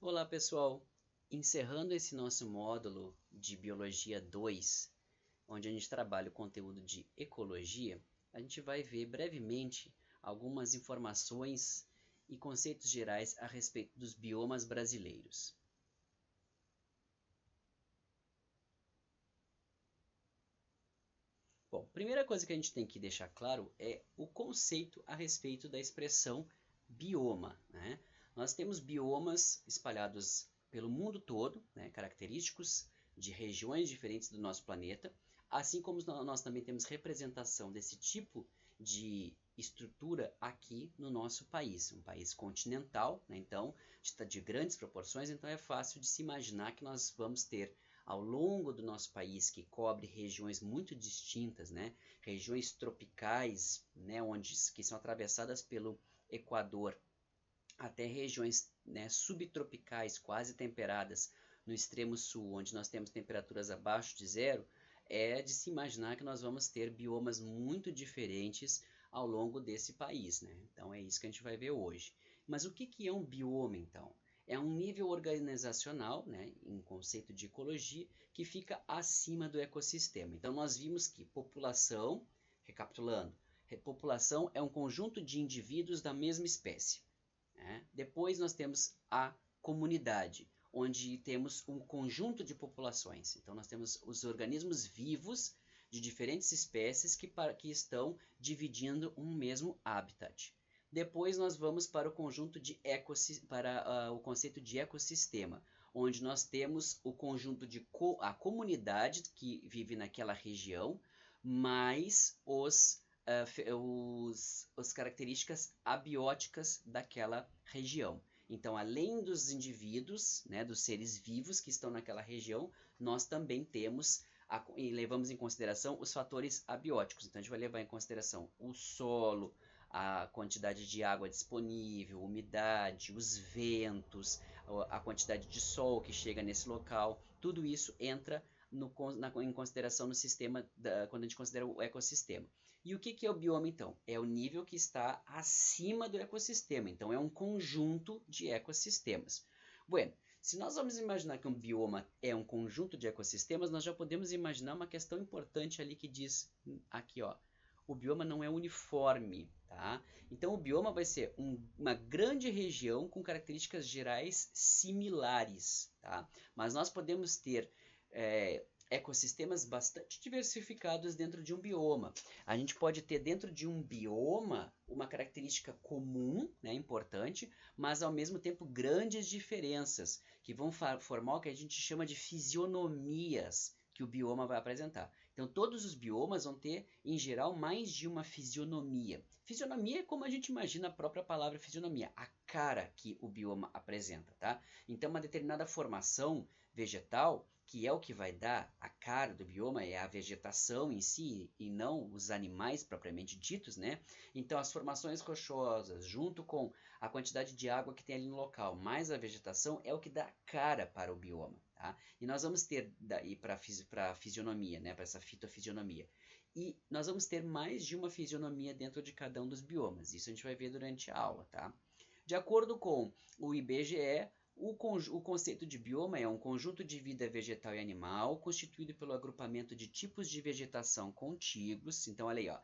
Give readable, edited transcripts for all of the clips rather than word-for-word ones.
Olá pessoal, encerrando esse nosso módulo de Biologia 2, onde a gente trabalha o conteúdo de Ecologia, a gente vai ver brevemente algumas informações e conceitos gerais a respeito dos biomas brasileiros. Bom, primeira coisa que a gente tem que deixar claro é o conceito a respeito da expressão bioma, né? Nós temos biomas espalhados pelo mundo todo, né, característicos de regiões diferentes do nosso planeta, assim como nós também temos representação desse tipo de estrutura aqui no nosso país, um país continental, né, então de grandes proporções, então é fácil de se imaginar que nós vamos ter ao longo do nosso país, que cobre regiões muito distintas, né? Regiões tropicais, né? Que são atravessadas pelo Equador, até regiões, né, subtropicais, quase temperadas, no extremo sul, onde nós temos temperaturas abaixo de zero, é de se imaginar que nós vamos ter biomas muito diferentes ao longo desse país, né? Então é isso que a gente vai ver hoje. Mas o que é um bioma, então? É um nível organizacional, né, em conceito de ecologia, que fica acima do ecossistema. Então nós vimos que população, recapitulando, população é um conjunto de indivíduos da mesma espécie, né? Depois nós temos a comunidade, onde temos um conjunto de populações. Então nós temos os organismos vivos de diferentes espécies que estão dividindo um mesmo habitat. Depois nós vamos para o conjunto de o conceito de ecossistema, onde nós temos o conjunto de a comunidade que vive naquela região, mais as características abióticas daquela região. Então, além dos indivíduos, né, dos seres vivos que estão naquela região, nós também temos e levamos em consideração os fatores abióticos. Então, a gente vai levar em consideração o solo, a quantidade de água disponível, umidade, os ventos, a quantidade de sol que chega nesse local. Tudo isso entra em consideração no sistema, quando a gente considera o ecossistema. E o que é o bioma, então? É o nível que está acima do ecossistema. Então, é um conjunto de ecossistemas. Bueno, se nós vamos imaginar que um bioma é um conjunto de ecossistemas, nós já podemos imaginar uma questão importante ali que diz aqui, ó, o bioma não é uniforme, tá? Então, o bioma vai ser uma grande região com características gerais similares, tá? Mas nós podemos ter ecossistemas bastante diversificados dentro de um bioma. A gente pode ter dentro de um bioma uma característica comum, né, importante, mas ao mesmo tempo grandes diferenças que vão formar o que a gente chama de fisionomias que o bioma vai apresentar. Então todos os biomas vão ter, em geral, mais de uma fisionomia. Fisionomia é como a gente imagina a própria palavra fisionomia, a cara que o bioma apresenta, tá? Então uma determinada formação vegetal, que é o que vai dar a cara do bioma, é a vegetação em si e não os animais propriamente ditos, né? Então as formações rochosas, junto com a quantidade de água que tem ali no local, mais a vegetação, é o que dá cara para o bioma, tá? E nós vamos ter daí para a fisionomia, né? Para essa fitofisionomia. E nós vamos ter mais de uma fisionomia dentro de cada um dos biomas. Isso a gente vai ver durante a aula, tá? De acordo com o IBGE, o conceito de bioma é um conjunto de vida vegetal e animal constituído pelo agrupamento de tipos de vegetação contíguos. Então, olha aí, ó,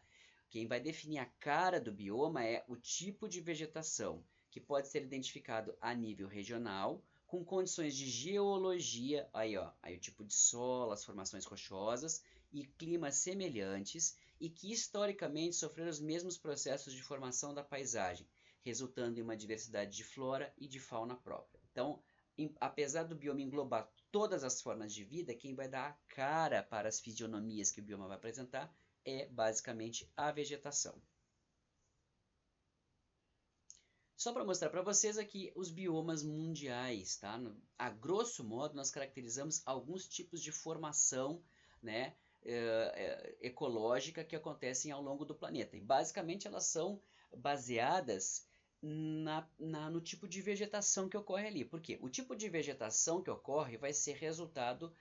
quem vai definir a cara do bioma é o tipo de vegetação, que pode ser identificado a nível regional, com condições de geologia, aí, ó, aí o tipo de solo, as formações rochosas e climas semelhantes, e que historicamente sofreram os mesmos processos de formação da paisagem, resultando em uma diversidade de flora e de fauna própria. Então, apesar do bioma englobar todas as formas de vida, quem vai dar a cara para as fisionomias que o bioma vai apresentar é basicamente a vegetação. Só para mostrar para vocês aqui os biomas mundiais, tá? A grosso modo, nós caracterizamos alguns tipos de formação, né, ecológica que acontecem ao longo do planeta. E basicamente elas são baseadas no tipo de vegetação que ocorre ali. Por quê? O tipo de vegetação que ocorre vai ser resultado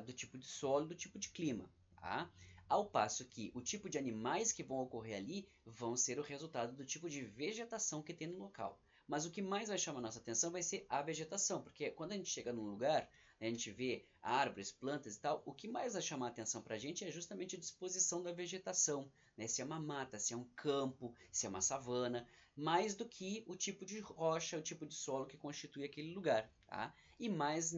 do tipo de solo, do tipo de clima, tá? Ao passo que o tipo de animais que vão ocorrer ali vão ser o resultado do tipo de vegetação que tem no local. Mas o que mais vai chamar a nossa atenção vai ser a vegetação, porque quando a gente chega num lugar, né, a gente vê árvores, plantas e tal, o que mais vai chamar a atenção para a gente é justamente a disposição da vegetação, né? Se é uma mata, se é um campo, se é uma savana, mais do que o tipo de rocha, o tipo de solo que constitui aquele lugar, tá? E mais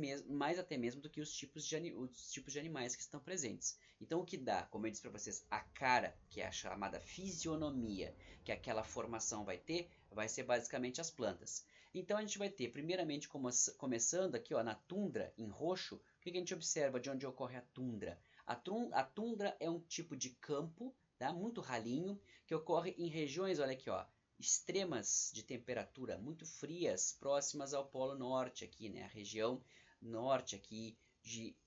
até mesmo do que os tipos de animais que estão presentes. Então, o que dá, como eu disse para vocês, a cara, que é a chamada fisionomia, que aquela formação vai ter, vai ser basicamente as plantas. Então, a gente vai ter, primeiramente, começando aqui ó, na tundra, em roxo, o que a gente observa de onde ocorre a tundra? A tundra é um tipo de campo, tá? Muito ralinho, que ocorre em regiões, olha aqui, ó, extremas de temperatura, muito frias, próximas ao Polo Norte aqui, né? A região norte aqui,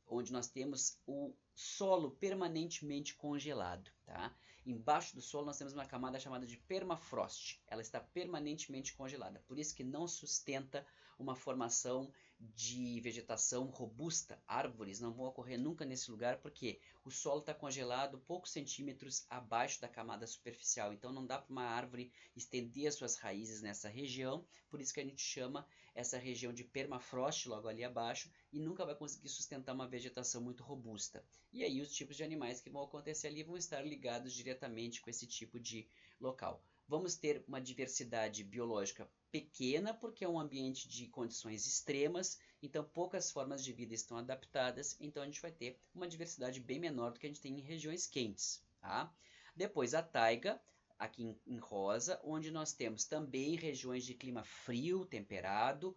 onde nós temos o solo permanentemente congelado, tá? Embaixo do solo nós temos uma camada chamada de permafrost. Ela está permanentemente congelada, por isso que não sustenta uma formação de vegetação robusta. Árvores não vão ocorrer nunca nesse lugar porque o solo está congelado poucos centímetros abaixo da camada superficial. Então não dá para uma árvore estender as suas raízes nessa região. Por isso que a gente chama essa região de permafrost logo ali abaixo e nunca vai conseguir sustentar uma vegetação muito robusta. E aí os tipos de animais que vão acontecer ali vão estar ligados diretamente com esse tipo de local. Vamos ter uma diversidade biológica pequena, porque é um ambiente de condições extremas, então poucas formas de vida estão adaptadas, então a gente vai ter uma diversidade bem menor do que a gente tem em regiões quentes. Tá? Depois a taiga, aqui em rosa, onde nós temos também regiões de clima frio, temperado,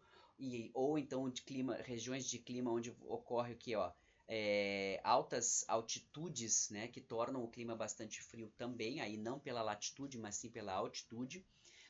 ou então regiões de clima onde ocorre o que, ó, altas altitudes, né, que tornam o clima bastante frio também, aí não pela latitude, mas sim pela altitude.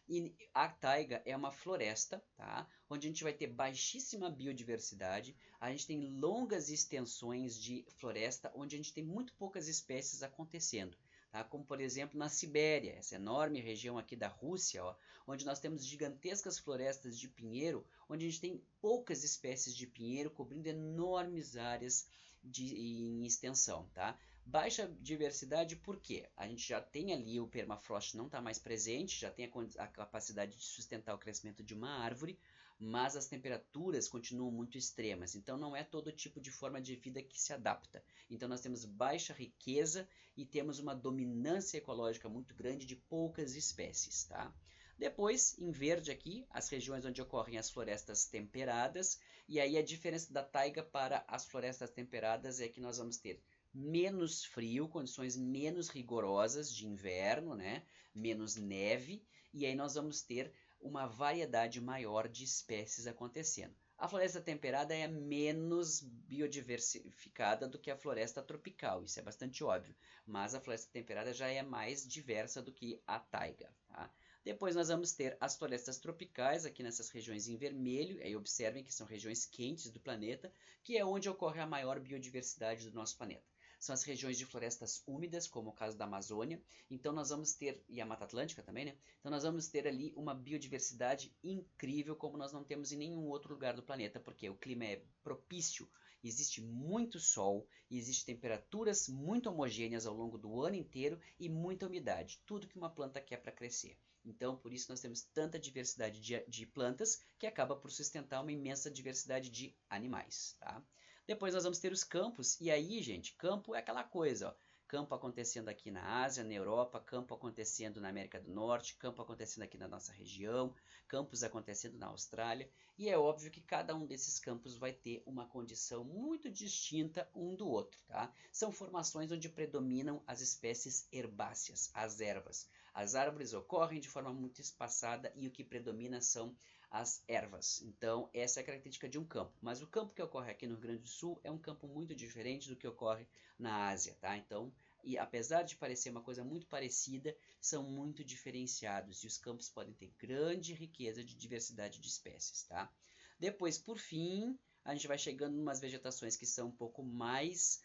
E a taiga é uma floresta, tá? Onde a gente vai ter baixíssima biodiversidade, a gente tem longas extensões de floresta, onde a gente tem muito poucas espécies acontecendo. Tá? Como por exemplo na Sibéria, essa enorme região aqui da Rússia, ó, onde nós temos gigantescas florestas de pinheiro, onde a gente tem poucas espécies de pinheiro cobrindo enormes áreas em extensão. Tá? Baixa diversidade porque a gente já tem ali o permafrost não está mais presente, já tem a capacidade de sustentar o crescimento de uma árvore, mas as temperaturas continuam muito extremas, então não é todo tipo de forma de vida que se adapta. Então nós temos baixa riqueza e temos uma dominância ecológica muito grande de poucas espécies. Tá? Depois, em verde aqui, as regiões onde ocorrem as florestas temperadas, e aí a diferença da taiga para as florestas temperadas é que nós vamos ter menos frio, condições menos rigorosas de inverno, né? Menos neve, e aí nós vamos ter uma variedade maior de espécies acontecendo. A floresta temperada é menos biodiversificada do que a floresta tropical, isso é bastante óbvio, mas a floresta temperada já é mais diversa do que a taiga. Tá? Depois nós vamos ter as florestas tropicais, aqui nessas regiões em vermelho, aí observem que são regiões quentes do planeta, que é onde ocorre a maior biodiversidade do nosso planeta. São as regiões de florestas úmidas, como o caso da Amazônia. Então nós vamos ter, e a Mata Atlântica também, né? Então nós vamos ter ali uma biodiversidade incrível, como nós não temos em nenhum outro lugar do planeta, porque o clima é propício, existe muito sol, existem temperaturas muito homogêneas ao longo do ano inteiro e muita umidade, tudo que uma planta quer para crescer. Então, por isso nós temos tanta diversidade de plantas que acaba por sustentar uma imensa diversidade de animais, tá? Depois nós vamos ter os campos, e aí, gente, campo é aquela coisa, ó. Campo acontecendo aqui na Ásia, na Europa, campo acontecendo na América do Norte, campo acontecendo aqui na nossa região, campos acontecendo na Austrália, e é óbvio que cada um desses campos vai ter uma condição muito distinta um do outro, tá? São formações onde predominam as espécies herbáceas, as ervas. As árvores ocorrem de forma muito espaçada e o que predomina são as ervas. Então, essa é a característica de um campo. Mas o campo que ocorre aqui no Rio Grande do Sul é um campo muito diferente do que ocorre na Ásia, tá? Então, e apesar de parecer uma coisa muito parecida, são muito diferenciados e os campos podem ter grande riqueza de diversidade de espécies, tá? Depois, por fim, a gente vai chegando em umas vegetações que são um pouco mais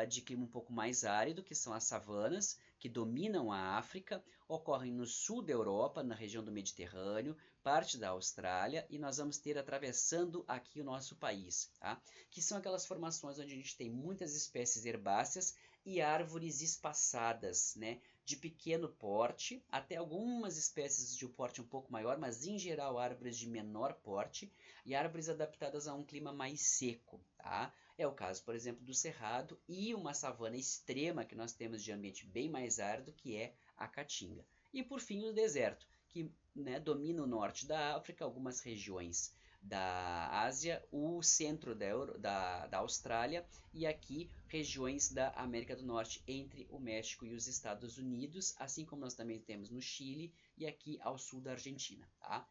de clima um pouco mais árido, que são as savanas, que dominam a África, ocorrem no sul da Europa, na região do Mediterrâneo, parte da Austrália, e nós vamos ter atravessando aqui o nosso país, tá? Que são aquelas formações onde a gente tem muitas espécies herbáceas e árvores espaçadas, né? de pequeno porte, até algumas espécies de um porte um pouco maior, mas em geral árvores de menor porte e árvores adaptadas a um clima mais seco, tá? É o caso, por exemplo, do cerrado e uma savana extrema que nós temos de ambiente bem mais árido, que é a caatinga. E por fim o deserto, que, né, domina o norte da África, algumas regiões da Ásia, o centro da Austrália e aqui regiões da América do Norte entre o México e os Estados Unidos, assim como nós também temos no Chile e aqui ao sul da Argentina. Tá?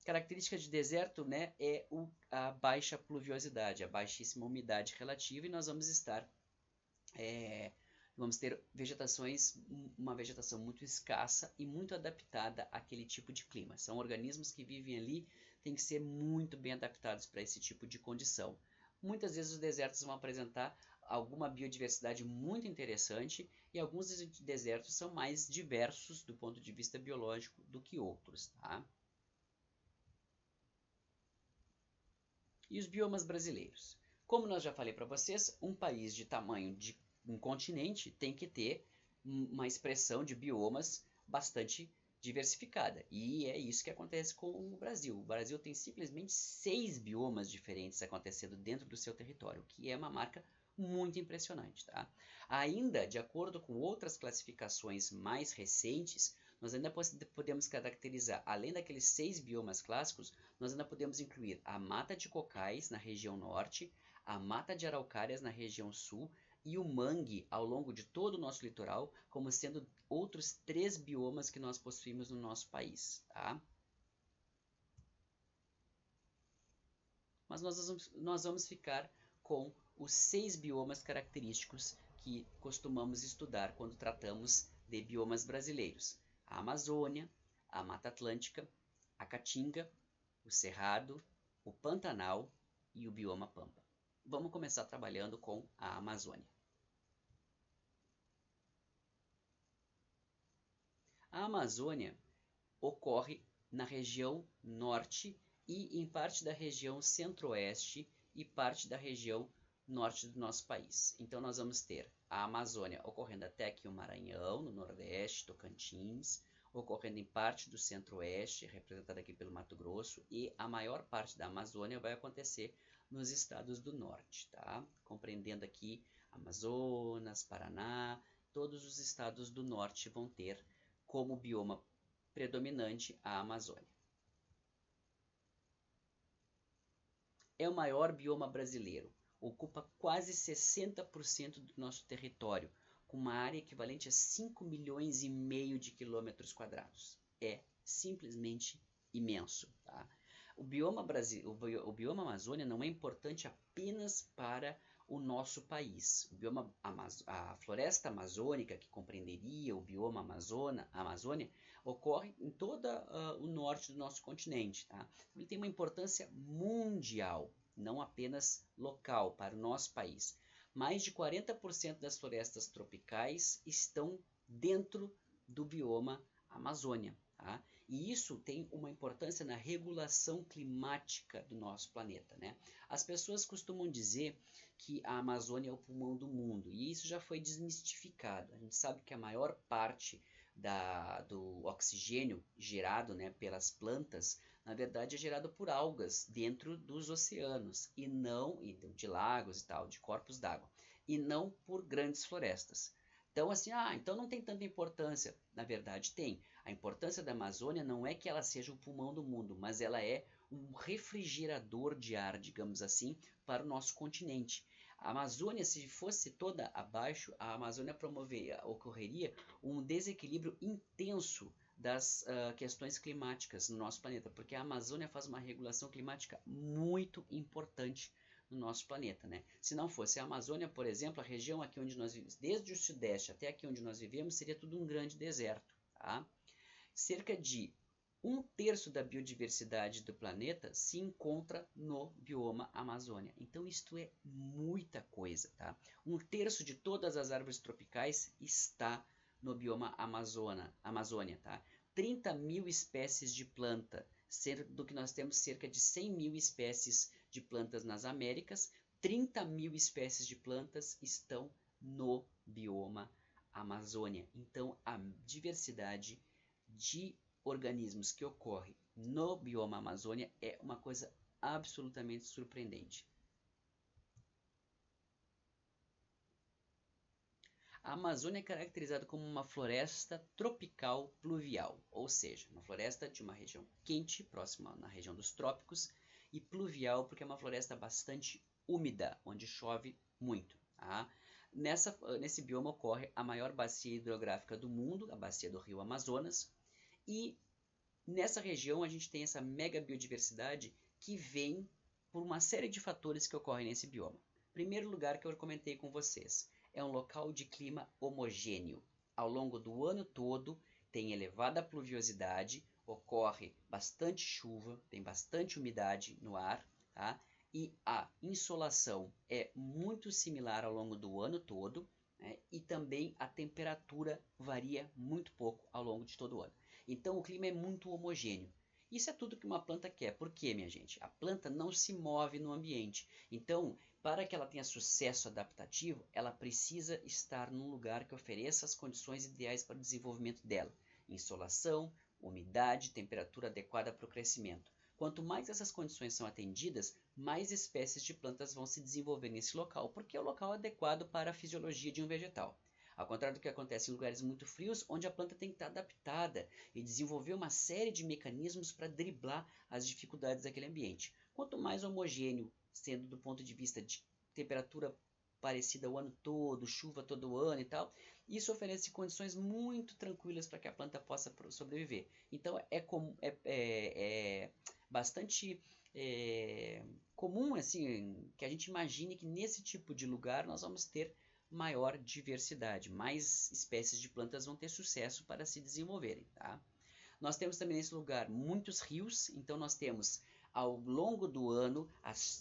Característica de deserto, né, é a baixa pluviosidade, a baixíssima umidade relativa, e nós vamos ter uma vegetação muito escassa e muito adaptada àquele tipo de clima. São organismos que vivem ali, têm que ser muito bem adaptados para esse tipo de condição. Muitas vezes os desertos vão apresentar alguma biodiversidade muito interessante e alguns desertos são mais diversos do ponto de vista biológico do que outros. Tá? E os biomas brasileiros? Como nós já falei para vocês, um país de tamanho de um continente tem que ter uma expressão de biomas bastante diversificada. E é isso que acontece com o Brasil. O Brasil tem simplesmente 6 biomas diferentes acontecendo dentro do seu território, o que é uma marca muito impressionante. Tá? Ainda, de acordo com outras classificações mais recentes, nós ainda podemos caracterizar, além daqueles 6 biomas clássicos, nós ainda podemos incluir a mata de cocais na região norte, a mata de araucárias na região sul e o mangue ao longo de todo o nosso litoral, como sendo outros 3 biomas que nós possuímos no nosso país. Tá? Mas nós vamos ficar com os 6 biomas característicos que costumamos estudar quando tratamos de biomas brasileiros. A Amazônia, a Mata Atlântica, a Caatinga, o Cerrado, o Pantanal e o bioma Pampa. Vamos começar trabalhando com a Amazônia. A Amazônia ocorre na região norte e em parte da região centro-oeste e parte da região norte do nosso país. Então nós vamos ter a Amazônia ocorrendo até aqui o Maranhão, no nordeste, Tocantins, ocorrendo em parte do centro-oeste, representada aqui pelo Mato Grosso, e a maior parte da Amazônia vai acontecer nos estados do norte, tá? Compreendendo aqui Amazonas, Paraná, todos os estados do norte vão ter como bioma predominante a Amazônia. É o maior bioma brasileiro, ocupa quase 60% do nosso território, com uma área equivalente a 5 milhões e meio de quilômetros quadrados. É simplesmente imenso. Tá? O bioma Amazônia não é importante apenas para o nosso país. A floresta amazônica, que compreenderia o bioma Amazônia, ocorre em todo o norte do nosso continente. Tá? Ele tem uma importância mundial, não apenas local, para o nosso país. Mais de 40% das florestas tropicais estão dentro do bioma Amazônia. Tá? E isso tem uma importância na regulação climática do nosso planeta. Né? As pessoas costumam dizer que a Amazônia é o pulmão do mundo, e isso já foi desmistificado. A gente sabe que a maior parte do oxigênio gerado, né, pelas plantas, na verdade é gerado por algas dentro dos oceanos, e não de lagos e tal, de corpos d'água, e não por grandes florestas. Então, assim, então não tem tanta importância. Na verdade, tem. A importância da Amazônia não é que ela seja o pulmão do mundo, mas ela é um refrigerador de ar, digamos assim, para o nosso continente. A Amazônia, se fosse toda abaixo, a Amazônia ocorreria um desequilíbrio intenso das questões climáticas no nosso planeta, porque a Amazônia faz uma regulação climática muito importante no nosso planeta, né? Se não fosse a Amazônia, por exemplo, a região aqui onde nós vivemos, desde o sudeste até aqui onde nós vivemos, seria tudo um grande deserto, tá? Cerca de 1/3 da biodiversidade do planeta se encontra no bioma Amazônia. Então isto é muita coisa, tá? 1/3 de todas as árvores tropicais está no bioma Amazônia, tá? 30 mil espécies de planta, sendo que nós temos cerca de 100 mil espécies de plantas nas Américas, 30 mil espécies de plantas estão no bioma Amazônia. Então, a diversidade de organismos que ocorre no bioma Amazônia é uma coisa absolutamente surpreendente. A Amazônia é caracterizada como uma floresta tropical pluvial, ou seja, uma floresta de uma região quente, próxima na região dos trópicos, e pluvial porque é uma floresta bastante úmida, onde chove muito. Tá? Nesse bioma ocorre a maior bacia hidrográfica do mundo, a bacia do rio Amazonas, e nessa região a gente tem essa mega biodiversidade que vem por uma série de fatores que ocorrem nesse bioma. Primeiro lugar que eu comentei com vocês, é um local de clima homogêneo. Ao longo do ano todo tem elevada pluviosidade, ocorre bastante chuva, tem bastante umidade no ar, tá? E a insolação é muito similar ao longo do ano todo, né? E também a temperatura varia muito pouco ao longo de todo o ano. Então o clima é muito homogêneo. Isso é tudo que uma planta quer. Por quê, minha gente? A planta não se move no ambiente. Então, para que ela tenha sucesso adaptativo, ela precisa estar num lugar que ofereça as condições ideais para o desenvolvimento dela. Insolação, umidade, temperatura adequada para o crescimento. Quanto mais essas condições são atendidas, mais espécies de plantas vão se desenvolver nesse local, porque é o local adequado para a fisiologia de um vegetal. Ao contrário do que acontece em lugares muito frios, onde a planta tem que estar adaptada e desenvolver uma série de mecanismos para driblar as dificuldades daquele ambiente. Quanto mais homogêneo, sendo do ponto de vista de temperatura parecida o ano todo, chuva todo ano e tal, isso oferece condições muito tranquilas para que a planta possa sobreviver. Então é bastante comum assim que a gente imagine que nesse tipo de lugar nós vamos ter maior diversidade, mais espécies de plantas vão ter sucesso para se desenvolverem. Tá? Nós temos também nesse lugar muitos rios, então nós temos ao longo do ano,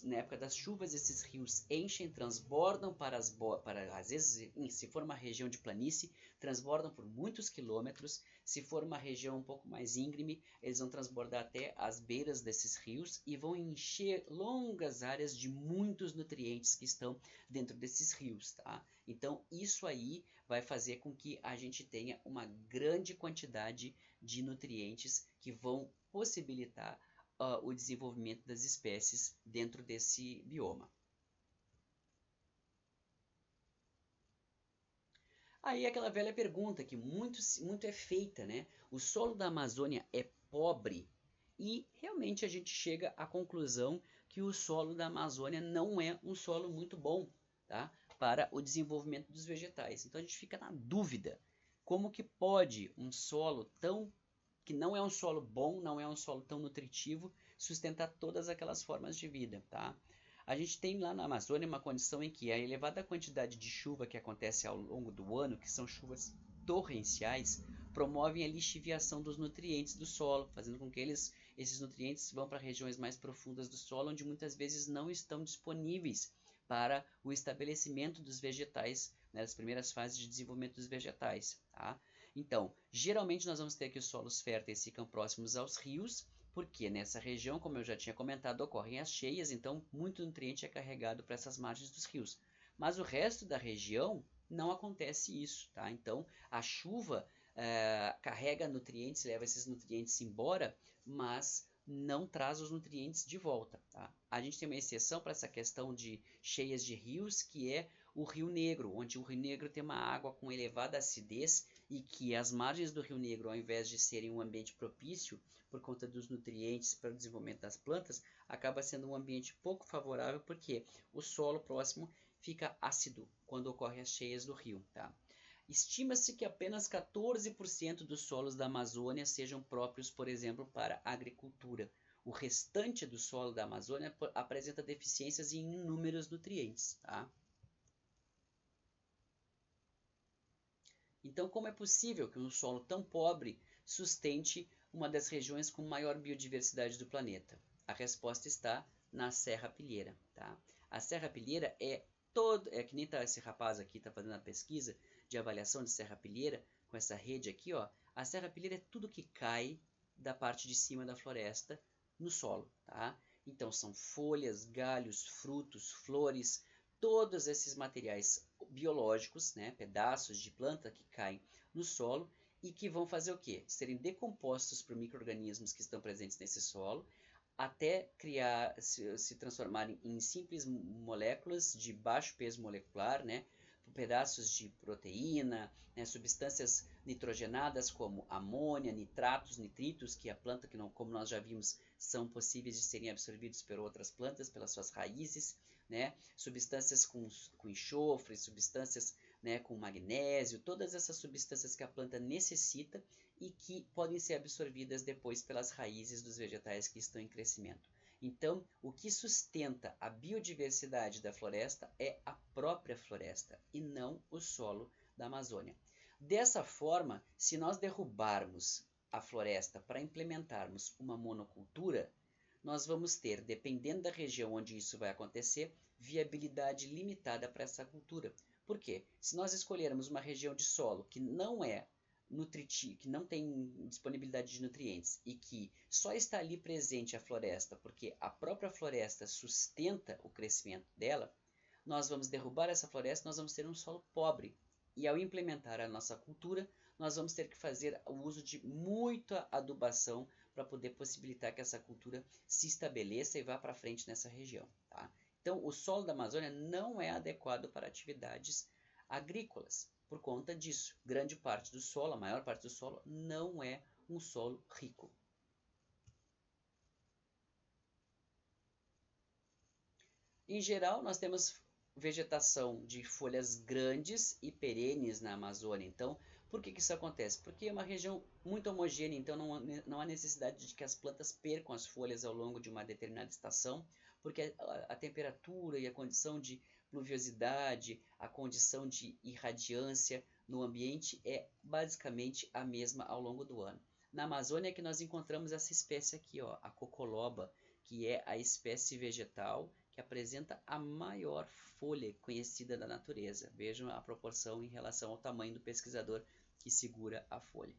na época das chuvas, esses rios enchem, transbordam às vezes, se for uma região de planície, transbordam por muitos quilômetros. Se for uma região um pouco mais íngreme, eles vão transbordar até as beiras desses rios e vão encher longas áreas de muitos nutrientes que estão dentro desses rios. Tá? Então, isso aí vai fazer com que a gente tenha uma grande quantidade de nutrientes que vão possibilitar o desenvolvimento das espécies dentro desse bioma. Aí aquela velha pergunta que muito é feita, né? O solo da Amazônia é pobre? E realmente a gente chega à conclusão que o solo da Amazônia não é um solo muito bom, tá? Para o desenvolvimento dos vegetais. Então a gente fica na dúvida, como que pode um solo que não é um solo bom, não é um solo tão nutritivo, sustentar todas aquelas formas de vida, tá? A gente tem lá na Amazônia uma condição em que a elevada quantidade de chuva que acontece ao longo do ano, que são chuvas torrenciais, promovem a lixiviação dos nutrientes do solo, fazendo com que esses nutrientes vão para regiões mais profundas do solo, onde muitas vezes não estão disponíveis para o estabelecimento dos vegetais, né, nas primeiras fases de desenvolvimento dos vegetais. Tá? Então, geralmente nós vamos ter que os solos férteis ficam próximos aos rios, porque nessa região, como eu já tinha comentado, ocorrem as cheias, então muito nutriente é carregado para essas margens dos rios. Mas o resto da região não acontece isso, tá? Então a chuva carrega nutrientes, leva esses nutrientes embora, mas não traz os nutrientes de volta, tá? A gente tem uma exceção para essa questão de cheias de rios, que é o Rio Negro, onde o Rio Negro tem uma água com elevada acidez e que as margens do Rio Negro, ao invés de serem um ambiente propício por conta dos nutrientes para o desenvolvimento das plantas, acaba sendo um ambiente pouco favorável porque o solo próximo fica ácido quando ocorrem as cheias do rio. Tá? Estima-se que apenas 14% dos solos da Amazônia sejam próprios, por exemplo, para a agricultura. O restante do solo da Amazônia apresenta deficiências em inúmeros nutrientes. Tá? Então, como é possível que um solo tão pobre sustente uma das regiões com maior biodiversidade do planeta? A resposta está na serrapilheira. Tá? A serrapilheira é que nem esse rapaz aqui está fazendo a pesquisa de avaliação de serrapilheira com essa rede aqui, ó. A serrapilheira é tudo que cai da parte de cima da floresta no solo, tá? Então são folhas, galhos, frutos, flores, todos esses materiais biológicos, né, pedaços de planta que caem no solo e que vão fazer o quê? Serem decompostos por micro-organismos que estão presentes nesse solo, até se transformarem em simples moléculas de baixo peso molecular, né, pedaços de proteína, né, substâncias nitrogenadas como amônia, nitratos, nitritos, que a planta, que não, como nós já vimos, são possíveis de serem absorvidos por outras plantas, pelas suas raízes, né, substâncias com enxofre, substâncias, né, com magnésio, todas essas substâncias que a planta necessita e que podem ser absorvidas depois pelas raízes dos vegetais que estão em crescimento. Então, o que sustenta a biodiversidade da floresta é a própria floresta e não o solo da Amazônia. Dessa forma, se nós derrubarmos a floresta para implementarmos uma monocultura, nós vamos ter, dependendo da região onde isso vai acontecer, viabilidade limitada para essa cultura. Por quê? Se nós escolhermos uma região de solo que não é que não tem disponibilidade de nutrientes e que só está ali presente a floresta porque a própria floresta sustenta o crescimento dela, nós vamos derrubar essa floresta, nós vamos ter um solo pobre. E ao implementar a nossa cultura, nós vamos ter que fazer o uso de muita adubação para poder possibilitar que essa cultura se estabeleça e vá para frente nessa região. Tá? Então, o solo da Amazônia não é adequado para atividades agrícolas. Por conta disso, grande parte do solo, a maior parte do solo, não é um solo rico. Em geral, nós temos vegetação de folhas grandes e perenes na Amazônia. Então, por que isso acontece? Porque é uma região muito homogênea, então não há necessidade de que as plantas percam as folhas ao longo de uma determinada estação, porque a temperatura e a condição de pluviosidade, a condição de irradiância no ambiente é basicamente a mesma ao longo do ano. Na Amazônia é que nós encontramos essa espécie aqui, ó, a cocoloba, que é a espécie vegetal que apresenta a maior folha conhecida da natureza. Vejam a proporção em relação ao tamanho do pesquisador que segura a folha.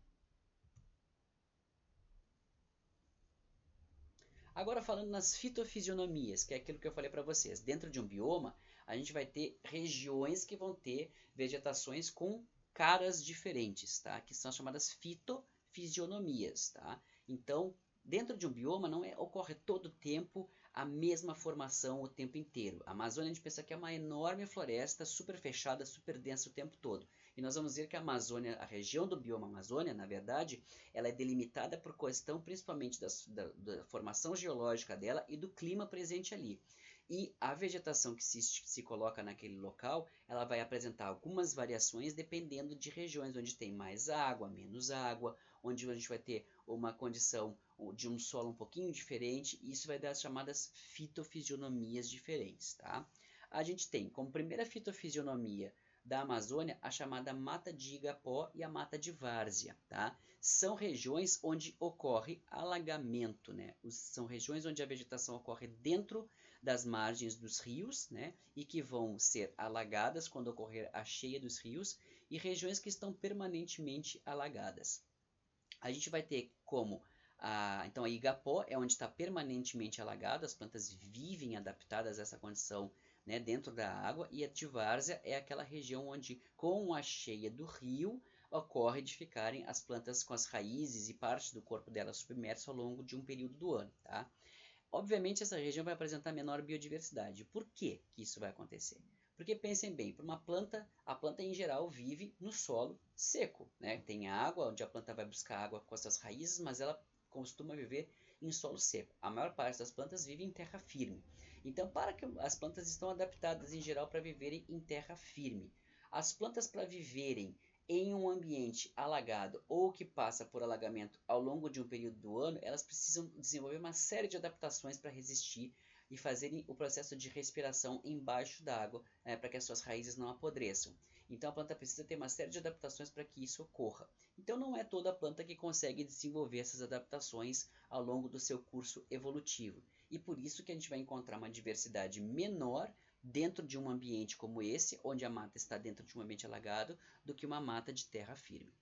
Agora falando nas fitofisionomias, que é aquilo que eu falei para vocês. Dentro de um bioma, a gente vai ter regiões que vão ter vegetações com caras diferentes, tá? Que são chamadas fitofisionomias, tá? Então, dentro de um bioma não ocorre todo o tempo a mesma formação o tempo inteiro. A Amazônia a gente pensa que é uma enorme floresta, super fechada, super densa o tempo todo. E nós vamos ver que a Amazônia, a região do bioma Amazônia, na verdade, ela é delimitada por questão principalmente da formação geológica dela e do clima presente ali. E a vegetação que se coloca naquele local, ela vai apresentar algumas variações dependendo de regiões onde tem mais água, menos água, onde a gente vai ter uma condição de um solo um pouquinho diferente, e isso vai dar as chamadas fitofisionomias diferentes, tá? A gente tem como primeira fitofisionomia da Amazônia a chamada mata de igapó e a mata de várzea, tá? São regiões onde ocorre alagamento, né? São regiões onde a vegetação ocorre dentro das margens dos rios, né? E que vão ser alagadas quando ocorrer a cheia dos rios, e regiões que estão permanentemente alagadas. A gente vai ter como então a igapó é onde está permanentemente alagado, as plantas vivem adaptadas a essa condição, né, dentro da água, e a de várzea é aquela região onde, com a cheia do rio, ocorre de ficarem as plantas com as raízes e parte do corpo delas submerso ao longo de um período do ano. Tá? Obviamente essa região vai apresentar menor biodiversidade. Por que isso vai acontecer? Porque pensem bem, para uma planta, a planta em geral vive no solo seco, né? Tem água, onde a planta vai buscar água com as suas raízes, mas ela costuma viver em solo seco. A maior parte das plantas vive em terra firme. Então, para que as plantas estão adaptadas em geral para viverem em terra firme. As plantas para viverem em um ambiente alagado ou que passa por alagamento ao longo de um período do ano, elas precisam desenvolver uma série de adaptações para resistir e fazerem o processo de respiração embaixo d'água, né, para que as suas raízes não apodreçam. Então a planta precisa ter uma série de adaptações para que isso ocorra. Então não é toda a planta que consegue desenvolver essas adaptações ao longo do seu curso evolutivo. E por isso que a gente vai encontrar uma diversidade menor dentro de um ambiente como esse, onde a mata está dentro de um ambiente alagado, do que uma mata de terra firme.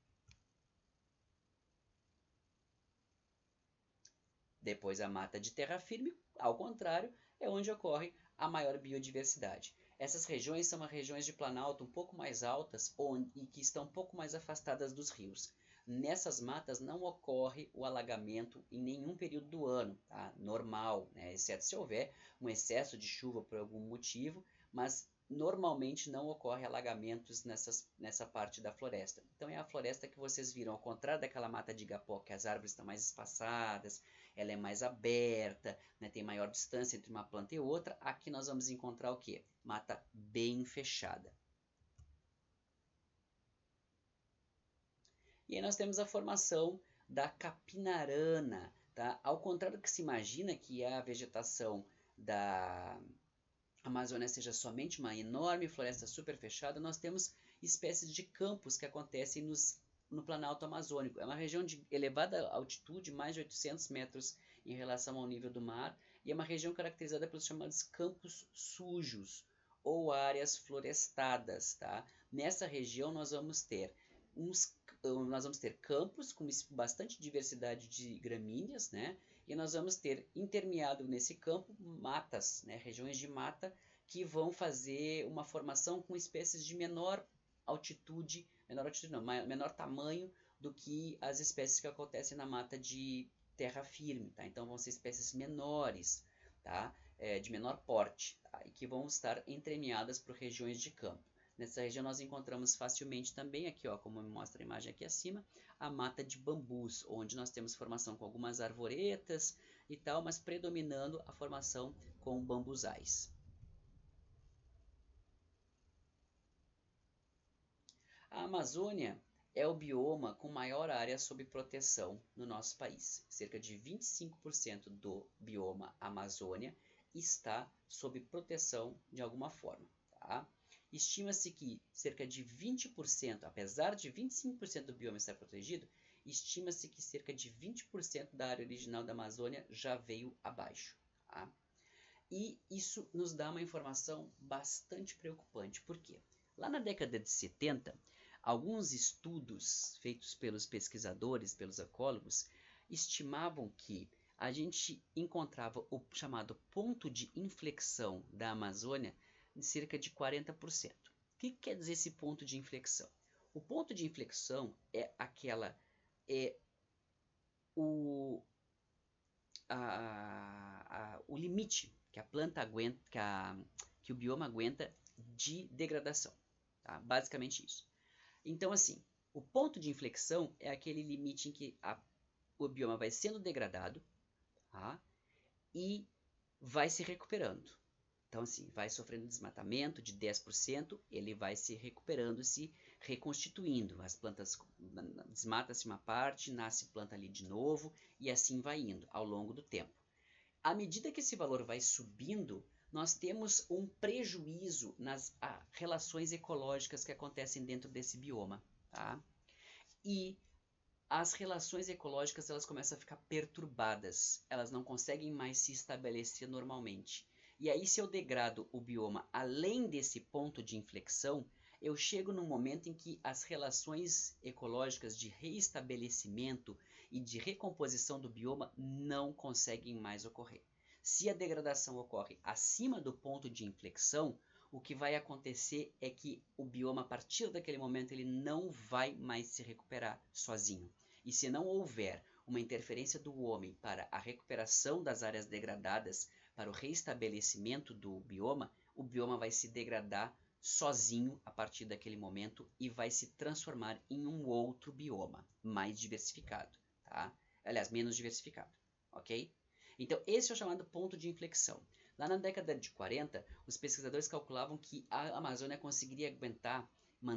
Depois a mata de terra firme, ao contrário, é onde ocorre a maior biodiversidade. Essas regiões são regiões de planalto um pouco mais altas e que estão um pouco mais afastadas dos rios. Nessas matas não ocorre o alagamento em nenhum período do ano, tá? Normal, né? Exceto se houver um excesso de chuva por algum motivo, mas normalmente não ocorre alagamentos nessa parte da floresta. Então é a floresta que vocês viram, ao contrário daquela mata de igapó, que as árvores estão mais espaçadas, ela é mais aberta, né, tem maior distância entre uma planta e outra. Aqui nós vamos encontrar o quê? Mata bem fechada. E aí nós temos a formação da capinarana, tá? Ao contrário do que se imagina, que a vegetação da Amazônia seja somente uma enorme floresta super fechada, nós temos espécies de campos que acontecem no Planalto Amazônico. É uma região de elevada altitude, mais de 800 metros em relação ao nível do mar, e é uma região caracterizada pelos chamados campos sujos ou áreas florestadas. Tá? Nessa região nós vamos ter campos com bastante diversidade de gramíneas, né? E nós vamos ter intermeado nesse campo matas, né? Regiões de mata que vão fazer uma formação com espécies de menor altitude não, menor tamanho do que as espécies que acontecem na mata de terra firme, tá? Então vão ser espécies menores, tá? De menor porte, tá? E que vão estar entremeadas por regiões de campo. Nessa região nós encontramos facilmente também, aqui ó, como mostra a imagem aqui acima, a mata de bambus, onde nós temos formação com algumas arvoretas e tal, mas predominando a formação com bambusais. A Amazônia é o bioma com maior área sob proteção no nosso país. Cerca de 25% do bioma Amazônia está sob proteção de alguma forma. Tá? Estima-se que cerca de 20%, apesar de 25% do bioma estar protegido, estima-se que cerca de 20% da área original da Amazônia já veio abaixo. Tá? E isso nos dá uma informação bastante preocupante. Por quê? Lá na década de 70, alguns estudos feitos pelos pesquisadores, pelos ecólogos, estimavam que a gente encontrava o chamado ponto de inflexão da Amazônia de cerca de 40%. O que quer dizer esse ponto de inflexão? O ponto de inflexão é o limite que a planta aguenta, que o bioma aguenta de degradação. Tá? Basicamente isso. Então, assim, o ponto de inflexão é aquele limite em que o bioma vai sendo degradado, tá? E vai se recuperando. Então, assim, vai sofrendo desmatamento de 10%, ele vai se recuperando, se reconstituindo. As plantas, desmata-se uma parte, nasce planta ali de novo, e assim vai indo ao longo do tempo. À medida que esse valor vai subindo, nós temos um prejuízo nas relações ecológicas que acontecem dentro desse bioma. Tá? E as relações ecológicas elas começam a ficar perturbadas, elas não conseguem mais se estabelecer normalmente. E aí, se eu degrado o bioma além desse ponto de inflexão, eu chego num momento em que as relações ecológicas de reestabelecimento e de recomposição do bioma não conseguem mais ocorrer. Se a degradação ocorre acima do ponto de inflexão, o que vai acontecer é que o bioma, a partir daquele momento, ele não vai mais se recuperar sozinho. E se não houver uma interferência do homem para a recuperação das áreas degradadas, para o reestabelecimento do bioma, o bioma vai se degradar sozinho a partir daquele momento e vai se transformar em um outro bioma, mais diversificado, tá? Aliás, menos diversificado, ok? Então, esse é o chamado ponto de inflexão. Lá na década de 40, os pesquisadores calculavam que a Amazônia conseguiria aguentar,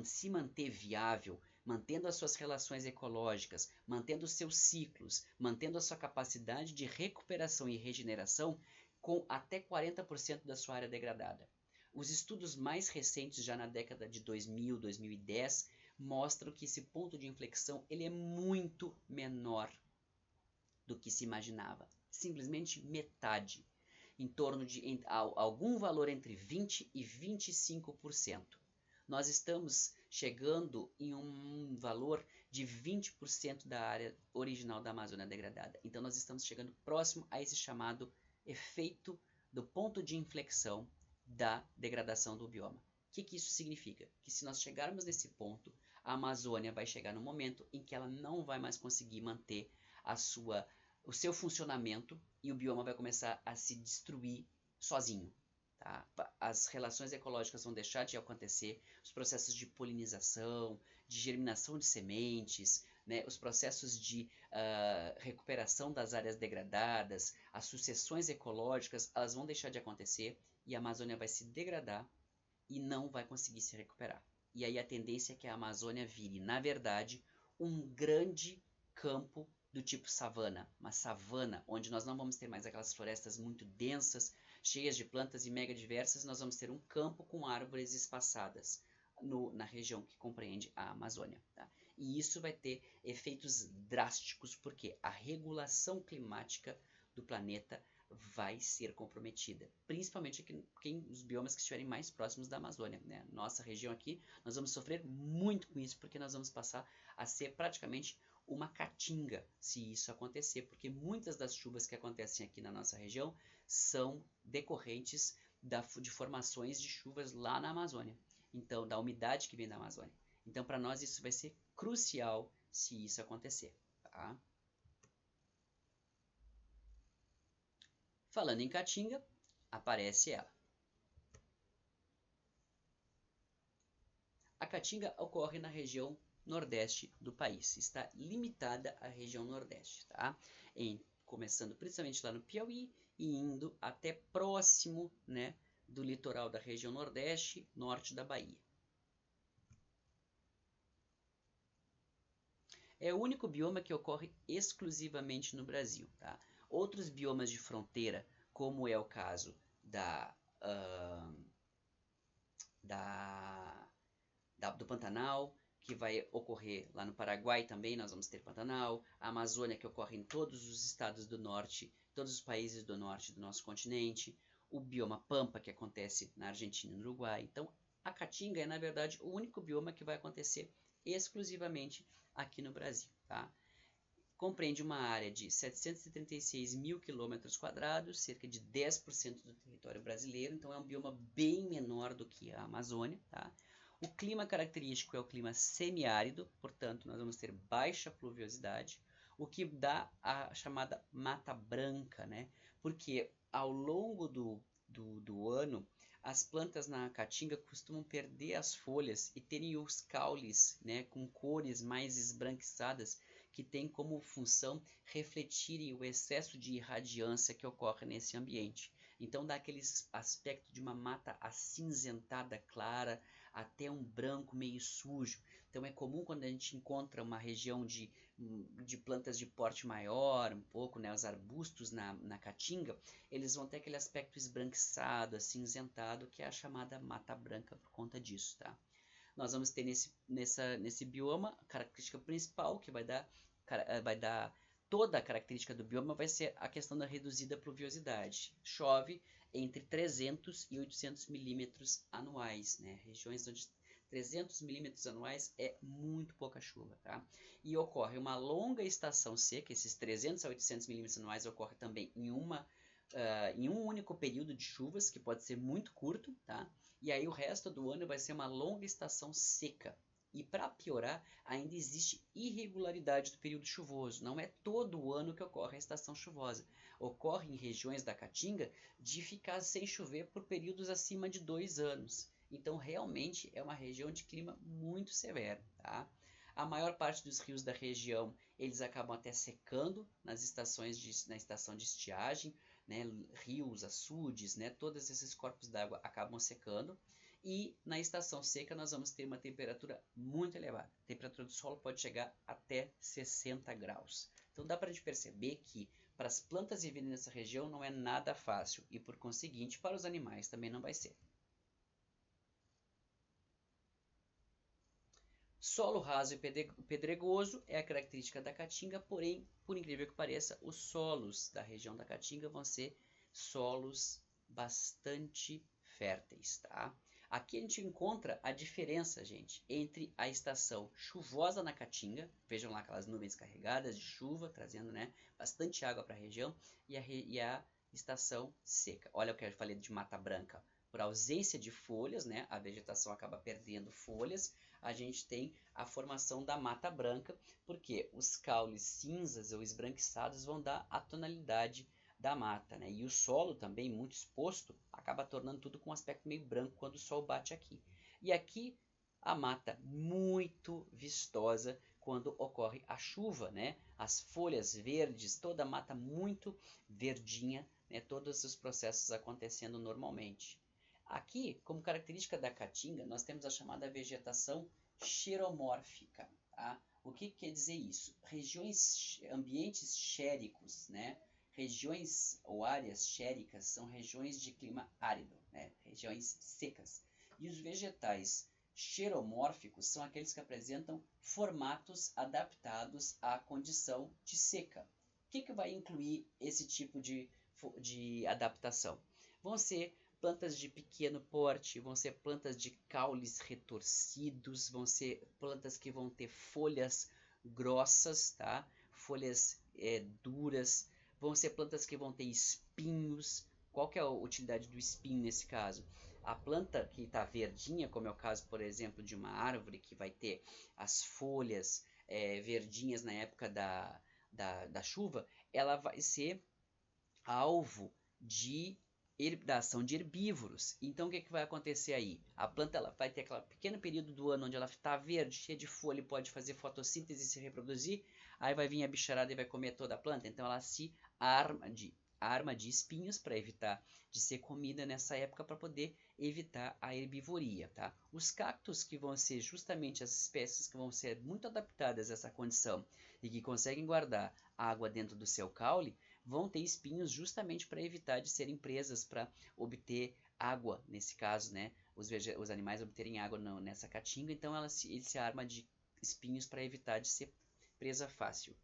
se manter viável, mantendo as suas relações ecológicas, mantendo os seus ciclos, mantendo a sua capacidade de recuperação e regeneração com até 40% da sua área degradada. Os estudos mais recentes, já na década de 2000, 2010, mostram que esse ponto de inflexão ele é muito menor do que se imaginava. Simplesmente metade, em torno de algum valor entre 20% e 25%. Nós estamos chegando em um valor de 20% da área original da Amazônia degradada. Então nós estamos chegando próximo a esse chamado efeito do ponto de inflexão da degradação do bioma. O que isso significa? Que se nós chegarmos nesse ponto, a Amazônia vai chegar no momento em que ela não vai mais conseguir manter o seu funcionamento e o bioma vai começar a se destruir sozinho. Tá? As relações ecológicas vão deixar de acontecer, os processos de polinização, de germinação de sementes, né, os processos de recuperação das áreas degradadas, as sucessões ecológicas, elas vão deixar de acontecer e a Amazônia vai se degradar e não vai conseguir se recuperar. E aí a tendência é que a Amazônia vire, na verdade, um grande campo do tipo savana, uma savana onde nós não vamos ter mais aquelas florestas muito densas, cheias de plantas e mega diversas, nós vamos ter um campo com árvores espaçadas na região que compreende a Amazônia. Tá? E isso vai ter efeitos drásticos, porque a regulação climática do planeta vai ser comprometida, principalmente os biomas que estiverem mais próximos da Amazônia. Né? Nossa região aqui, nós vamos sofrer muito com isso, porque nós vamos passar a ser praticamente uma caatinga se isso acontecer, porque muitas das chuvas que acontecem aqui na nossa região são decorrentes de formações de chuvas lá na Amazônia, então da umidade que vem da Amazônia. Então para nós isso vai ser crucial se isso acontecer. Tá? Falando em caatinga, aparece ela. A caatinga ocorre na região nordeste do país, está limitada à região nordeste, tá? Começando principalmente lá no Piauí e indo até próximo, né, do litoral da região nordeste, norte da Bahia. É o único bioma que ocorre exclusivamente no Brasil, tá? Outros biomas de fronteira, como é o caso do Pantanal, que vai ocorrer lá no Paraguai também, nós vamos ter Pantanal, a Amazônia, que ocorre em todos os estados do norte, todos os países do norte do nosso continente, o bioma Pampa, que acontece na Argentina e no Uruguai. Então, a Caatinga é, na verdade, o único bioma que vai acontecer exclusivamente aqui no Brasil. Tá? Compreende uma área de 736 mil quilômetros quadrados, cerca de 10% do território brasileiro, então é um bioma bem menor do que a Amazônia. Tá? O clima característico é o clima semiárido, portanto nós vamos ter baixa pluviosidade, o que dá a chamada mata branca, né? Porque ao longo do ano as plantas na caatinga costumam perder as folhas e terem os caules, né, com cores mais esbranquiçadas, que tem como função refletirem o excesso de irradiância que ocorre nesse ambiente. Então dá aquele aspecto de uma mata acinzentada clara, até um branco meio sujo. Então é comum quando a gente encontra uma região de plantas de porte maior, um pouco, né, os arbustos na caatinga, eles vão ter aquele aspecto esbranquiçado, acinzentado, que é a chamada mata branca por conta disso. Tá? Nós vamos ter nesse bioma a característica principal que vai dar toda a característica do bioma vai ser a questão da reduzida pluviosidade. Chove entre 300 e 800 milímetros anuais, né? Regiões onde 300 milímetros anuais é muito pouca chuva, tá? E ocorre uma longa estação seca, esses 300 a 800 milímetros anuais ocorre também em um único período de chuvas, que pode ser muito curto, tá? E aí o resto do ano vai ser uma longa estação seca. E para piorar, ainda existe irregularidade do período chuvoso. Não é todo o ano que ocorre a estação chuvosa. Ocorre em regiões da Caatinga de ficar sem chover por períodos acima de 2 anos. Então, realmente, é uma região de clima muito severo. Tá? A maior parte dos rios da região, eles acabam até secando na estação de estiagem, né? Rios, açudes, né? Todos esses corpos d'água acabam secando. E na estação seca nós vamos ter uma temperatura muito elevada. A temperatura do solo pode chegar até 60 graus. Então dá para a gente perceber que para as plantas viverem nessa região não é nada fácil e por conseguinte para os animais também não vai ser. Solo raso e pedregoso é a característica da Caatinga, porém, por incrível que pareça, os solos da região da Caatinga vão ser solos bastante férteis, tá? Aqui a gente encontra a diferença, gente, entre a estação chuvosa na Caatinga, vejam lá aquelas nuvens carregadas de chuva, trazendo, né, bastante água para a região, e a estação seca. Olha o que eu falei de mata branca, por ausência de folhas, né? A vegetação acaba perdendo folhas, a gente tem a formação da mata branca, porque os caules cinzas ou esbranquiçados vão dar a tonalidade da mata, né? E o solo também, muito exposto, acaba tornando tudo com um aspecto meio branco quando o sol bate aqui. E aqui a mata muito vistosa quando ocorre a chuva, né? As folhas verdes, toda a mata muito verdinha, né? Todos os processos acontecendo normalmente. Aqui, como característica da caatinga, nós temos a chamada vegetação xeromórfica. Tá? O que quer dizer isso? Ambientes xéricos, né? Regiões ou áreas xéricas são regiões de clima árido, né? Regiões secas. E os vegetais xeromórficos são aqueles que apresentam formatos adaptados à condição de seca. O que vai incluir esse tipo de adaptação? Vão ser plantas de pequeno porte, vão ser plantas de caules retorcidos, vão ser plantas que vão ter folhas grossas, tá? Folhas duras, vão ser plantas que vão ter espinhos. Qual que é a utilidade do espinho nesse caso? A planta que está verdinha, como é o caso, por exemplo, de uma árvore que vai ter as folhas verdinhas na época da chuva, ela vai ser alvo da ação de herbívoros. Então o que vai acontecer aí? A planta ela vai ter aquele pequeno período do ano onde ela está verde, cheia de folha e pode fazer fotossíntese e se reproduzir. Aí vai vir a bicharada e vai comer toda a planta. Então ela se arma de espinhos para evitar de ser comida nessa época, para poder evitar a herbivoria. Tá? Os cactos, que vão ser justamente as espécies que vão ser muito adaptadas a essa condição e que conseguem guardar água dentro do seu caule, vão ter espinhos justamente para evitar de serem presas para obter água, nesse caso, né? Os animais obterem água nessa caatinga, então ele se arma de espinhos para evitar de ser presa fácil.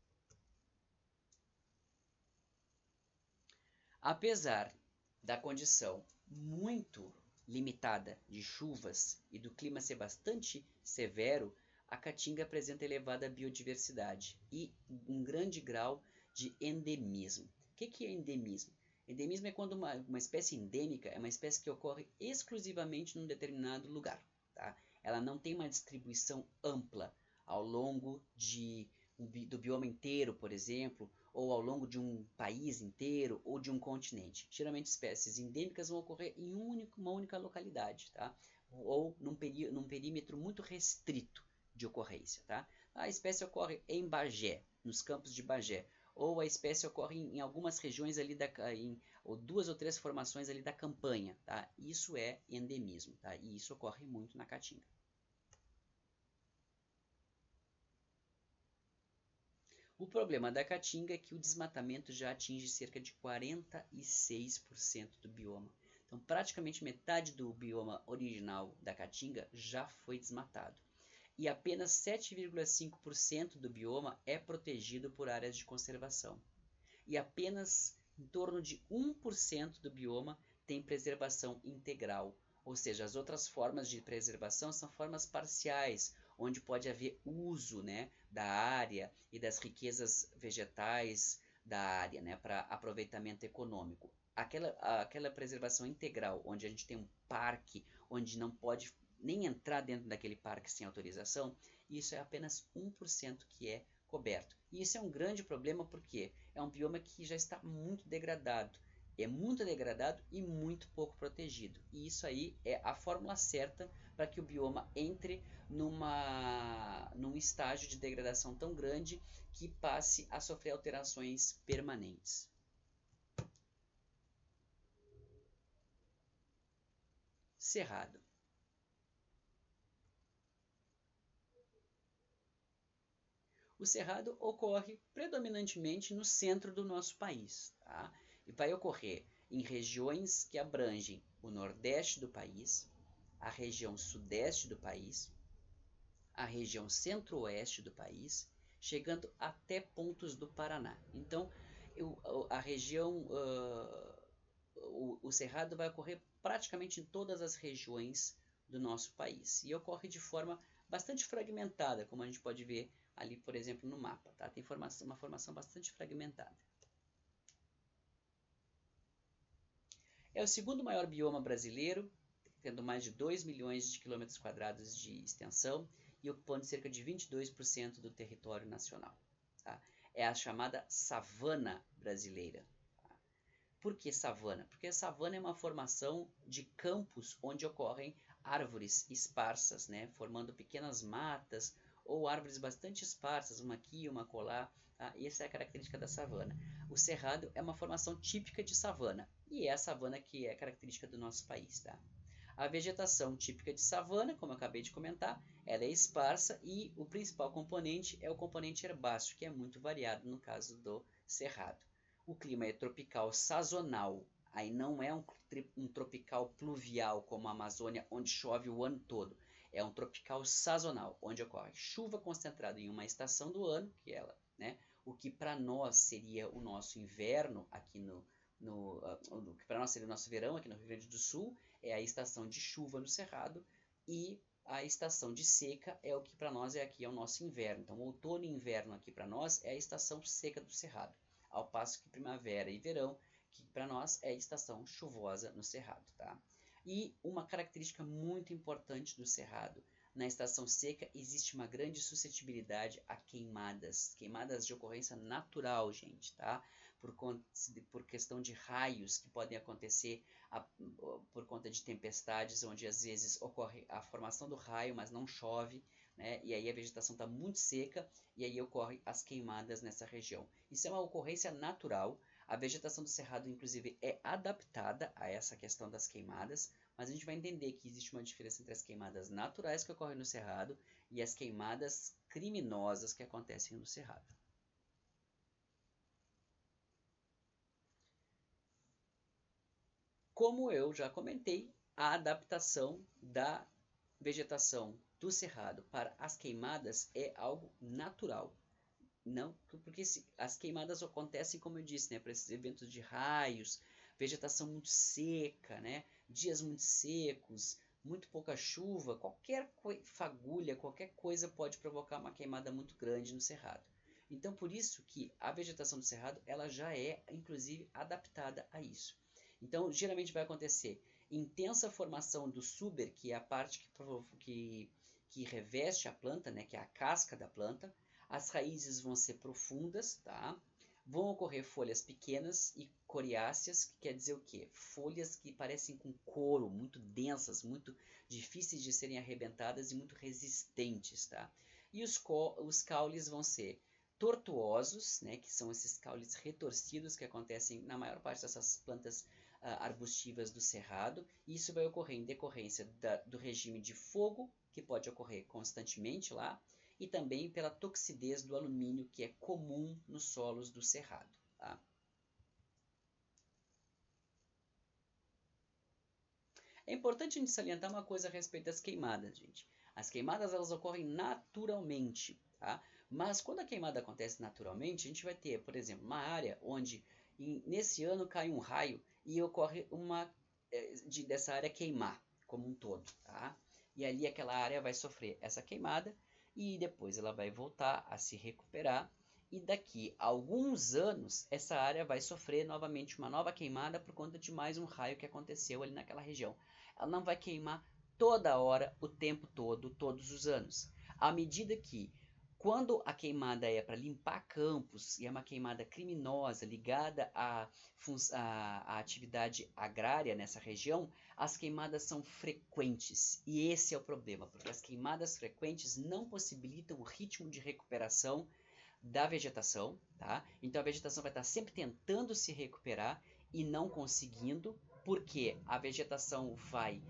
Apesar da condição muito limitada de chuvas e do clima ser bastante severo, a caatinga apresenta elevada biodiversidade e um grande grau de endemismo. O que é endemismo? Endemismo é quando uma espécie endêmica é uma espécie que ocorre exclusivamente num determinado lugar. Tá? Ela não tem uma distribuição ampla ao longo do bioma inteiro, por exemplo, ou ao longo de um país inteiro ou de um continente. Geralmente espécies endêmicas vão ocorrer em uma única localidade, tá? Ou num perímetro muito restrito de ocorrência. Tá? A espécie ocorre em Bagé, nos campos de Bagé, ou a espécie ocorre em algumas regiões ali ou 2 ou 3 formações ali da campanha. Tá? Isso é endemismo, tá? E isso ocorre muito na caatinga. O problema da caatinga é que o desmatamento já atinge cerca de 46% do bioma. Então, praticamente metade do bioma original da caatinga já foi desmatado. E apenas 7,5% do bioma é protegido por áreas de conservação. E apenas em torno de 1% do bioma tem preservação integral. Ou seja, as outras formas de preservação são formas parciais, onde pode haver uso, né, da área e das riquezas vegetais da área, né, para aproveitamento econômico. Aquela preservação integral, onde a gente tem um parque, onde não pode nem entrar dentro daquele parque sem autorização, isso é apenas 1% que é coberto. E isso é um grande problema porque é um bioma que já está muito degradado. É muito degradado e muito pouco protegido. E isso aí é a fórmula certa para que o bioma entre num estágio de degradação tão grande que passe a sofrer alterações permanentes. Cerrado. O cerrado ocorre predominantemente no centro do nosso país, tá? E vai ocorrer em regiões que abrangem o nordeste do país, a região sudeste do país, a região centro-oeste do país, chegando até pontos do Paraná. Então, a região, o cerrado vai ocorrer praticamente em todas as regiões do nosso país. E ocorre de forma bastante fragmentada, como a gente pode ver ali, por exemplo, no mapa. Tá? Tem uma formação bastante fragmentada. É o segundo maior bioma brasileiro tendo mais de 2 milhões de quilômetros quadrados de extensão e ocupando cerca de 22% do território nacional. Tá? É a chamada savana brasileira. Tá? Por que savana? Porque a savana é uma formação de campos onde ocorrem árvores esparsas, né? Formando pequenas matas ou árvores bastante esparsas, uma aqui, uma acolá. Tá? E essa é a característica da savana. O cerrado é uma formação típica de savana, e é a savana que é característica do nosso país. Tá? A vegetação típica de savana, como eu acabei de comentar, ela é esparsa e o principal componente é o componente herbáceo, que é muito variado no caso do cerrado. O clima é tropical sazonal, aí não é um tropical pluvial como a Amazônia, onde chove o ano todo. É um tropical sazonal, onde ocorre chuva concentrada em uma estação do ano, que ela, né, o que para nós seria o nosso inverno aqui o que para nós seria o nosso verão aqui no Rio Grande do Sul, é a estação de chuva no Cerrado, e a estação de seca é o que para nós é o nosso inverno. Então, outono e inverno aqui para nós é a estação seca do Cerrado, ao passo que primavera e verão, que para nós é a estação chuvosa no Cerrado. Tá? E uma característica muito importante do Cerrado: na estação seca existe uma grande suscetibilidade a queimadas, queimadas de ocorrência natural, gente, tá? Por questão de raios que podem acontecer por conta de tempestades, onde às vezes ocorre a formação do raio, mas não chove, né? E aí a vegetação está muito seca e aí ocorrem as queimadas nessa região. Isso é uma ocorrência natural. A vegetação do cerrado, inclusive, é adaptada a essa questão das queimadas, mas a gente vai entender que existe uma diferença entre as queimadas naturais que ocorrem no cerrado e as queimadas criminosas que acontecem no cerrado. Como eu já comentei, a adaptação da vegetação do cerrado para as queimadas é algo natural. Não, porque as queimadas acontecem, como eu disse, né, para esses eventos de raios, vegetação muito seca, né, dias muito secos, muito pouca chuva, qualquer fagulha, qualquer coisa pode provocar uma queimada muito grande no cerrado. Então, por isso que a vegetação do cerrado ela já é, inclusive, adaptada a isso. Então, geralmente vai acontecer intensa formação do suber, que é a parte que reveste a planta, né, que é a casca da planta. As raízes vão ser profundas, tá? Vão ocorrer folhas pequenas e coriáceas, que quer dizer o quê? Folhas que parecem com couro, muito densas, muito difíceis de serem arrebentadas e muito resistentes, tá? E os caules vão ser tortuosos, né, que são esses caules retorcidos que acontecem na maior parte dessas plantas arbustivas do cerrado, e isso vai ocorrer em decorrência do regime de fogo, que pode ocorrer constantemente lá, e também pela toxidez do alumínio, que é comum nos solos do cerrado. Tá? É importante a gente salientar uma coisa a respeito das queimadas, gente. As queimadas elas ocorrem naturalmente, tá? Mas quando a queimada acontece naturalmente, a gente vai ter, por exemplo, uma área onde nesse ano cai um raio e ocorre dessa área queimar como um todo, tá? E ali aquela área vai sofrer essa queimada e depois ela vai voltar a se recuperar, e daqui a alguns anos essa área vai sofrer novamente uma nova queimada por conta de mais um raio que aconteceu ali naquela região. Ela não vai queimar toda hora, o tempo todo, todos os anos. À medida que, quando a queimada é para limpar campos e é uma queimada criminosa ligada à atividade agrária nessa região, as queimadas são frequentes. E esse é o problema, porque as queimadas frequentes não possibilitam o ritmo de recuperação da vegetação, tá? Então a vegetação vai estar sempre tentando se recuperar e não conseguindo, porque a vegetação vai